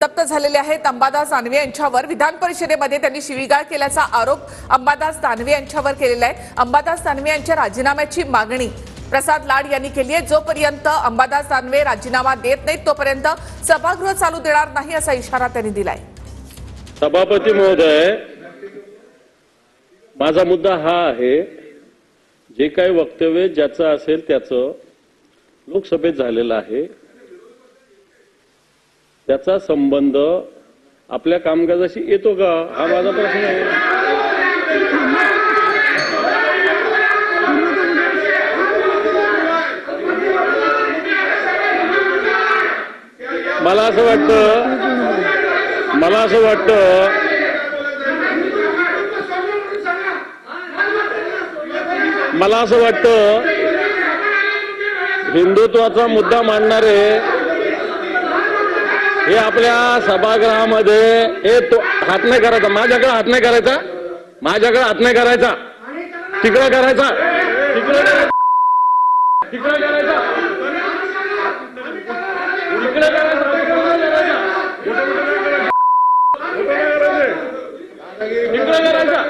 तप्त झालेले आहेत अंबादास दानवे यांच्यावर विधान परिषदेमध्ये त्यांनी शिवीगाळ केल्याचा आरोप अंबादास दानवे यांच्यावर केलेला आहे। अंबादास दानवे यांच्या राजीनाम्याची मागणी प्रसाद लाड यांनी केली आहे। जोपर्यंत अंबादास दानवे राजीनामा देत नाहीत तोपर्यंत सभागृह चालू देणार नाही असा इशारा त्यांनी दिलाय। सभापती महोदय, माझा मुद्दा हा आहे, जे काही वक्तव्य ज्याचं असेल त्याचं लोकसभेत झालेलं आहे, त्याचा संबंध आपल्या कामकाजाशी येतो का, हा माझा प्रश्न आहे। मला असं वाटतं हिंदुत्वाचा मुद्दा मांडणारे हे आपल्या सभागृहामध्ये हात नाही करायचा, माझ्याकडे हात नाही करायचा, माझ्याकडे हात नाही करायचा, तिकडे करायचा, तिकडे करायचा, तिकडे करायचा, तिकडे करायचा।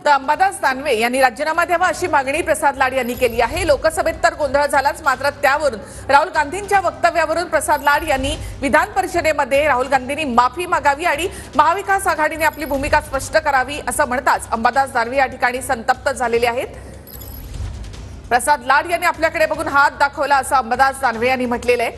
तर अंबादास दानवे यांनी राजीनामा द्यावा अशी मागणी प्रसाद लाड यांनी केली आहे। लोकसभेत तर गोंधळ झालाच, मात्र त्यावरून राहुल गांधींच्या वक्तव्यावरून प्रसाद लाड यांनी विधान परिषदेमध्ये राहुल गांधींनी माफी मागावी आणि महाविकास आघाडीने आपली भूमिका स्पष्ट करावी असं म्हणताच अंबादास दानवे या ठिकाणी संतप्त झालेले आहेत। प्रसाद लाड यांनी आपल्याकडे बघून हात दाखवला असं अंबादास दानवे यांनी म्हटलेलं आहे।